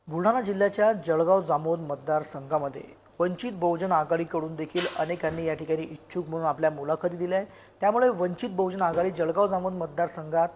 बुलढाणा जिल्ह्याच्या जळगाव जामोद मतदारसंघामध्ये वंचित बहुजन आघाडीकडून देखील अनेकांनी या ठिकाणी इच्छुक म्हणून आपल्या मुलाखती दिल्या आहेत। त्यामुळे वंचित बहुजन आघाडी जळगाव जामोद मतदारसंघात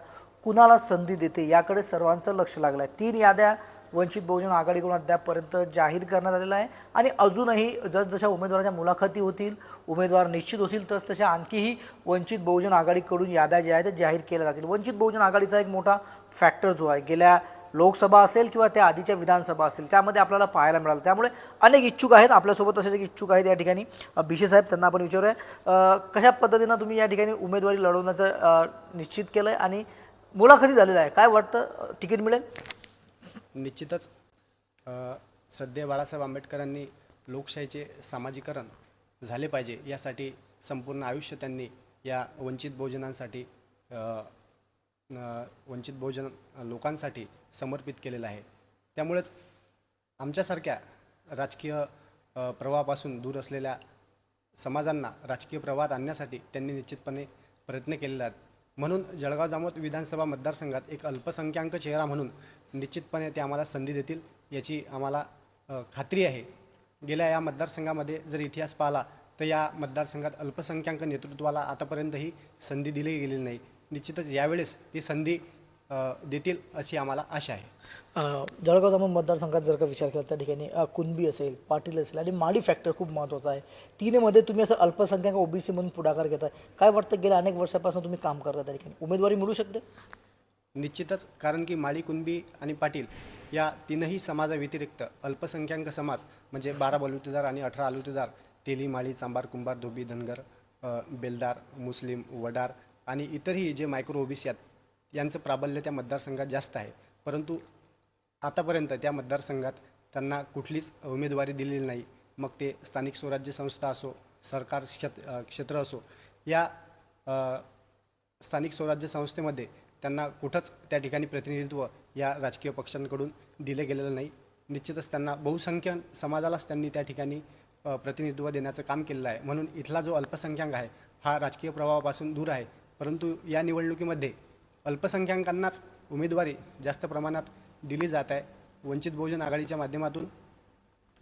कुणाला संधी देते याकडे सर्वांचं लक्ष लागलं आहे। 3 याद्या वंचित बहुजन आघाडीकडून अद्यापपर्यंत जाहीर करण्यात आलेल्या आहे आणि अजूनही जसजशा उमेदवारांच्या मुलाखती होतील, उमेदवार निश्चित होतील, तसतशा आणखीही वंचित बहुजन आघाडीकडून याद्या ज्या आहेत जाहीर केल्या जातील। वंचित बहुजन आघाडीचा एक मोठा फॅक्टर जो आहे गेल्या लोकसभा असेल किंवा त्या आधीच्या विधानसभा असेल त्यामध्ये आपल्याला पाहायला मिळालं। त्यामुळे अनेक इच्छुक आहेत, आपल्यासोबत तसेच एक इच्छुक आहेत या ठिकाणी बिशे साहेब, त्यांना आपण विचारूया कशा पद्धतीने तुम्ही या ठिकाणी उमेदवारी लढवण्याचं निश्चित केलंय आणि मुलाखती झालेला आहे, काय वाटतं तिकीट मिळेल? निश्चितच सध्या बाळासाहेब आंबेडकरांनी लोकशाहीचे सामाजिकरण झाले पाहिजे यासाठी संपूर्ण आयुष्य त्यांनी या वंचित बहुजनांसाठी वंचित बहुजन लोकांसाठी समर्पित केलेलं आहे। त्यामुळेच आमच्यासारख्या राजकीय प्रवाहापासून दूर असलेल्या समाजांना राजकीय प्रवाहात आणण्यासाठी त्यांनी निश्चितपणे प्रयत्न केलेले आहेत। म्हणून जळगाव जामोद विधानसभा मतदारसंघात एक अल्पसंख्याक चेहरा म्हणून निश्चितपणे ते आम्हाला संधी देतील याची आम्हाला खात्री आहे। गेल्या या मतदारसंघामध्ये जर इतिहास पाहिला तर या मतदारसंघात अल्पसंख्याक नेतृत्वाला आतापर्यंतही संधी दिली गेलेली नाही। निश्चितच यावेळेस ती संधी देतील अशी आम्हाला आशा आहे। जळगाव जामोद मतदारसंघात जर का विचार केला त्या ठिकाणी कुणबी असेल, पाटील असेल आणि माडी फॅक्टर खूप महत्त्वाचा आहे। तिन्हीमध्ये तुम्ही असं अल्पसंख्याक ओबीसी म्हणून पुढाकार घेताय, काय वाटतं गेल्या अनेक वर्षापासून तुम्ही काम करता त्या ठिकाणी उमेदवारी मिळू शकते? निश्चितच, कारण की माळी, कुणबी आणि पाटील या तीनही समाजाव्यतिरिक्त अल्पसंख्याक समाज म्हणजे 12 बलुतेदार आणि 18 आलुतेदार, तेली, माळी, चांभार, कुंभार, धोबी, धनगर, बेलदार, मुस्लिम, वडार आणि इतरही जे मायक्रो ओबीसी आहेत यांचं प्राबल्य त्या मतदारसंघात जास्त आहे। परंतु आतापर्यंत त्या मतदारसंघात त्यांना कुठलीच उमेदवारी दिलेली नाही। मग ते स्थानिक स्वराज्य संस्था असो, सरकार क्षेत्र असो, या स्थानिक स्वराज्य संस्थेमध्ये त्यांना कुठंच त्या ठिकाणी प्रतिनिधित्व या राजकीय पक्षांकडून दिले गेलेलं नाही। निश्चितच त्यांना बहुसंख्य समाजालाच त्यांनी त्या ठिकाणी प्रतिनिधित्व देण्याचं काम केलेलं आहे। म्हणून इथला जो अल्पसंख्याक आहे हा राजकीय प्रवाहापासून दूर आहे। परंतु या निवडणुकीमध्ये अल्पसंख्याकांनाच उमेदवारी जास्त प्रमाणात दिली जात आहे। वंचित बहुजन आघाडीच्या माध्यमातून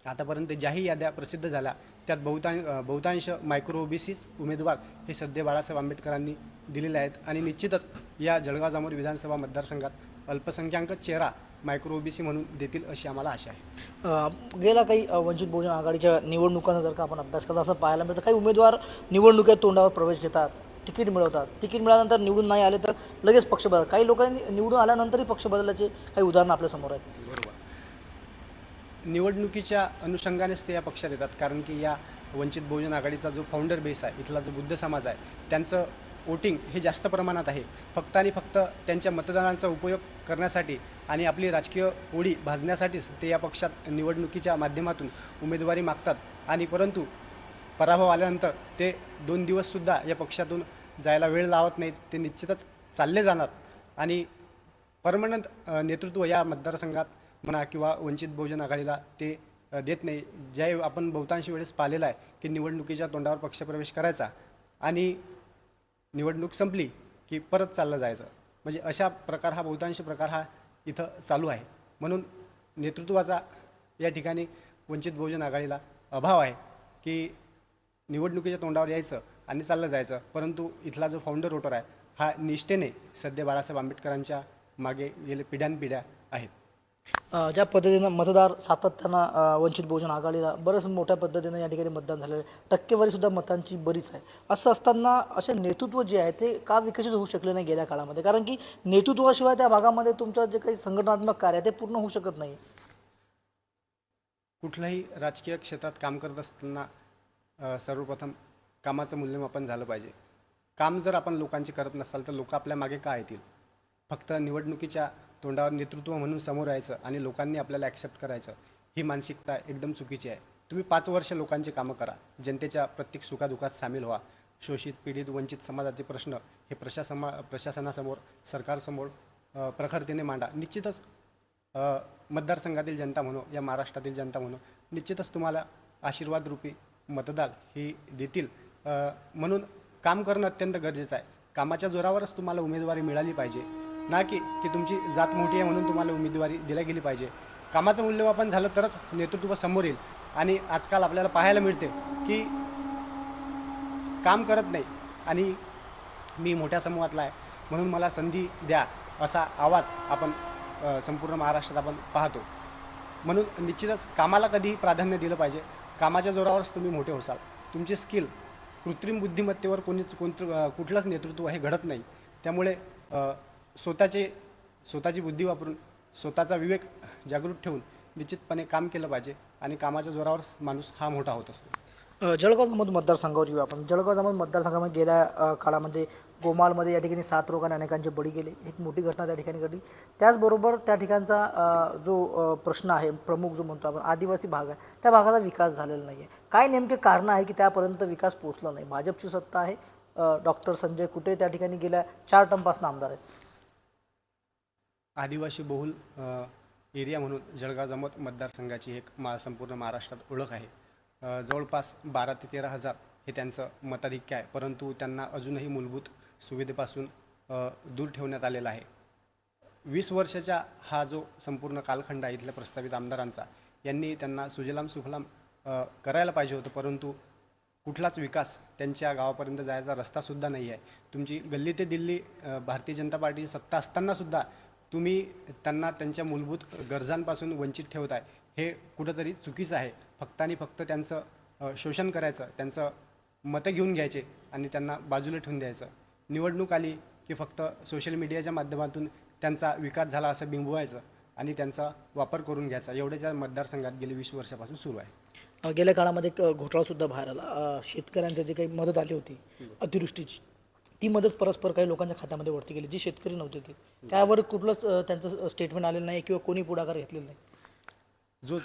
आतापर्यंत ज्याही याद्या प्रसिद्ध झाल्या त्यात बहुतांश मायक्रो ओबीसीच उमेदवार हे सध्या बाळासाहेब आंबेडकरांनी दिलेले आहेत आणि निश्चितच या जळगाव जामोद विधानसभा मतदारसंघात अल्पसंख्याक चेहरा मायक्रो ओबीसी म्हणून देतील अशी आम्हाला आशा आहे। गेल्या काही वंचित बहुजन आघाडीच्या निवडणुकांचा जर का आपण अभ्यास करता असं पाहायला मिळतं, काही उमेदवार निवडणुकीत तोंडावर प्रवेश घेतात, तिकीट मिळवतात, तिकीट मिळाल्यानंतर निवडून नाही आले तर लगेच पक्ष बदलतात, काही लोकांनी निवडून आल्यानंतरही पक्ष बदलल्याचे काही उदाहरणं आपल्यासमोर आहेत। बरोबर, निवडणुकीच्या अनुषंगानेच ते या पक्षात येतात, कारण की या वंचित बहुजन आघाडीचा जो फाउंडर बेस आहे, इथला जो बुद्ध समाज आहे, त्यांचं वोटिंग हे जास्त प्रमाणात आहे। फक्त आणि फक्त त्यांच्या मतदानाचा उपयोग करण्यासाठी आणि आपली राजकीय ओढी भाजण्यासाठीच ते या पक्षात निवडणुकीच्या माध्यमातून उमेदवारी मागतात आणि परंतु पराभव आल्यानंतर ते 2 दिवससुद्धा या पक्षातून जायला वेळ लावत नाहीत। ते निश्चितच चालले जाणार आणि परमनंट नेतृत्व या मतदारसंघात म्हणा किंवा वंचित बहुजन आघाडीला ते देत नाही। ज्या आपण बहुतांश वेळेस पाहिलेलं आहे की निवडणुकीच्या तोंडावर पक्षप्रवेश करायचा आणि निवडणूक संपली की परत चाललं जायचं, म्हणजे अशा प्रकार हा बहुतांश प्रकार हा इथं चालू आहे। म्हणून नेतृत्वाचा या ठिकाणी वंचित बहुजन आघाडीला अभाव आहे की निवडणुकीच्या तोंडावर यायचं आणि चाललं जायचं, परंतु इथला जो फाउंडर वोटर आहे हा निष्ठेने सध्या बाळासाहेब आंबेडकरांच्या मागे गेले पिढ्यानपिढ्या आहेत। ज्या पद्धतीनं मतदार सातत्यानं वंचित बहुजन आघाडीला बरंच मोठ्या पद्धतीनं या ठिकाणी मतदान झालेलं आहे, टक्केवारीसुद्धा मतांची बरीच आहे। असं असताना असे नेतृत्व जे आहे ते का विकसित होऊ शकले नाही गेल्या काळामध्ये? कारण की नेतृत्वाशिवाय त्या भागामध्ये तुमचं जे काही संघटनात्मक कार्य आहे ते पूर्ण होऊ शकत नाही। कुठल्याही राजकीय क्षेत्रात काम करत असताना सर्वप्रथम कामाचं मूल्यमापन झालं पाहिजे। काम जर आपण लोकांचे करत नसाल तर लोक आपल्या मागे का येतील? फक्त निवडणुकीच्या तोंडावर नेतृत्व म्हणून समोर यायचं आणि लोकांनी आपल्याला ॲक्सेप्ट करायचं, ही मानसिकता एकदम चुकीची आहे। तुम्ही 5 वर्ष लोकांचे कामं करा, जनतेच्या प्रत्येक सुखादुखात सामील व्हा, शोषित पीडित वंचित समाजाचे प्रश्न हे प्रशासनासमोर सरकारसमोर प्रखरतेने मांडा। निश्चितच मतदारसंघातील जनता म्हणून या महाराष्ट्रातील जनता म्हणून निश्चितच तुम्हाला आशीर्वादरूपी मतदार ही देतील। म्हणून काम करणं अत्यंत गरजेचं आहे। कामाच्या जोरावरच तुम्हाला उमेदवारी मिळाली पाहिजे, ना की तुमची जात मोठी आहे म्हणून तुम्हाला उमेदवारी दिली गेली पाहिजे। कामाचं मूल्यमापन झालं तरच नेतृत्व समोर येईल. आणि आजकाल आपल्याला पाहायला मिळते की काम करत नाही आणि मी मोठ्या समूहातला आहे म्हणून मला संधी द्या असा आवाज आपण संपूर्ण महाराष्ट्रात आपण पाहतो. म्हणून निश्चितच कामाला कधीही प्राधान्य दिलं पाहिजे. कामाच्या जोरावरच तुम्ही मोठे होसाल. तुमची स्किल कृत्रिम बुद्धिमत्तेवर कुठलंच नेतृत्व हे घडत नाही. त्यामुळे स्वतःची बुद्धी वापरून स्वतःचा विवेक जागृत ठेवून निश्चितपणे काम केलं पाहिजे आणि कामाच्या जोरावरच माणूस हा मोठा होत असतो. जळगाव जामोद मतदारसंघावर येऊ आपण. जळगाव जामोद मतदारसंघामध्ये गेल्या काळामध्ये गोमालमध्ये या ठिकाणी 7 लोकांनी अनेकांचे बळी गेले. एक मोठी घटना त्या ठिकाणी घडली. त्याचबरोबर त्या ठिकाणचा जो प्रश्न आहे प्रमुख जो म्हणतो आपण आदिवासी भाग आहे त्या भागाचा विकास झालेला नाही आहे. काय नेमके कारण आहे की त्यापर्यंत विकास पोहोचला नाही? भाजपची सत्ता आहे. डॉक्टर संजय कुटे त्या ठिकाणी गेल्या 4 टर्मपासून आमदार आहेत. आदिवासी बहुल एरिया म्हणून जळगाव जामोद मतदारसंघाची एक संपूर्ण महाराष्ट्रात ओळख आहे. जवळपास 12 ते 13 हजार हे त्यांचं मताधिक्य आहे. परंतु त्यांना अजूनही मूलभूत सुविधेपासून दूर ठेवण्यात आलेला आहे. 20 वर्षाचा हा जो संपूर्ण कालखंड आहे इथल्या प्रस्तावित आमदारांचा, यांनी त्यांना सुजलाम सुफलाम करायला पाहिजे होतं. परंतु कुठलाच विकास त्यांच्या गावापर्यंत जायचा रस्तासुद्धा नाही आहे. तुमची गल्ली ते दिल्ली भारतीय जनता पार्टीची सत्ता असतानासुद्धा तुम्ही त्यांना त्यांच्या मूलभूत गरजांपासून वंचित ठेवताय. हे कुठंतरी चुकीचं आहे. फक्त आणि फक्त त्यांचं शोषण करायचं, त्यांचं मतं घेऊन घ्यायचे आणि त्यांना बाजूला ठेवून द्यायचं. निवडणूक आली की फक्त सोशल मीडियाच्या माध्यमातून त्यांचा विकास झाला असं बिंबवायचं आणि त्यांचा वापर करून घ्यायचा. एवढ्याच्या मतदारसंघात गेली 20 वर्षापासून सुरू आहे. गेल्या काळामध्ये एक घोटाळासुद्धा बाहेर आला. शेतकऱ्यांची जी काही मदत आली होती अतिवृष्टीची, ती मदत परस्पर काही लोकांच्या खात्यामध्ये वरती गेली, जी शेतकरी नव्हते ते. त्यावर कुठलंच त्यांचं स्टेटमेंट आलेलं नाही किंवा कोणी पुढाकार घेतलेला नाही. जो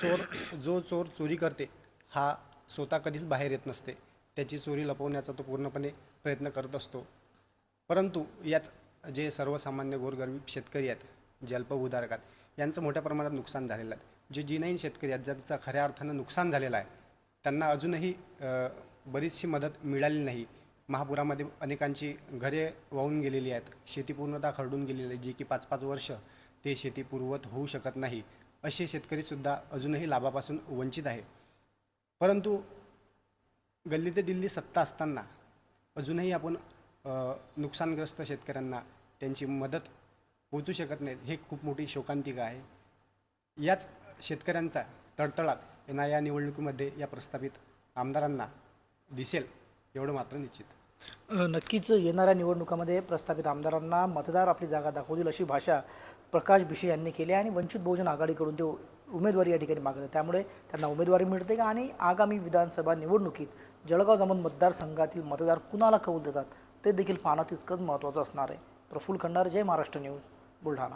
चोर चोरी करते हा स्वतः कधीच बाहेर येत नसते. त्याची चोरी लपवण्याचा तो पूर्णपणे प्रयत्न करत असतो. परंतु यात जे सर्वसामान्य गोरगरीब शेतकरी आहेत, जे अल्पभूधारक आहेत, यांचं मोठ्या प्रमाणात नुकसान झालेलं आहे. जे जिनैन शेतकरी आहेत, ज्यांचं खऱ्या अर्थानं नुकसान झालेलं आहे, त्यांना अजूनही बरीचशी मदत मिळाली नाही. महापुरामध्ये अनेकांची घरे वाहून गेलेली आहेत. शेती पूर्णतः खरडून गेलेली आहे, जी की 5-5 वर्ष ते शेती पूर्ववत होऊ शकत नाही. असे शेतकरीसुद्धा अजूनही लाभापासून वंचित आहे. परंतु गल्ली ते दिल्ली सत्ता असताना अजूनही आपण नुकसानग्रस्त शेतकऱ्यांना त्यांची मदत पोहोचू शकत नाही. हे खूप मोठी शोकांतिका आहे. याच शेतकऱ्यांचा तळतळाट या निवडणुकीमध्ये या प्रस्तावित आमदारांना दिसेल एवढं मात्र निश्चित. नक्कीच येणाऱ्या निवडणुकामध्ये प्रस्तावित आमदारांना मतदार आपली जागा दाखवतील अशी भाषा प्रकाश भिशे यांनी केली आणि वंचित बहुजन आघाडीकडून ते उमेदवारी या ठिकाणी मागतात. त्यामुळे त्यांना उमेदवारी मिळते का आणि आगामी विधानसभा निवडणुकीत जळगाव जामोद मतदारसंघातील मतदार कुणाला कौल देतात ते देखील पाहणं तितकंच महत्त्वाचं असणार आहे. प्रफुल्ल खंडार, जय महाराष्ट्र न्यूज, बुलढाणा.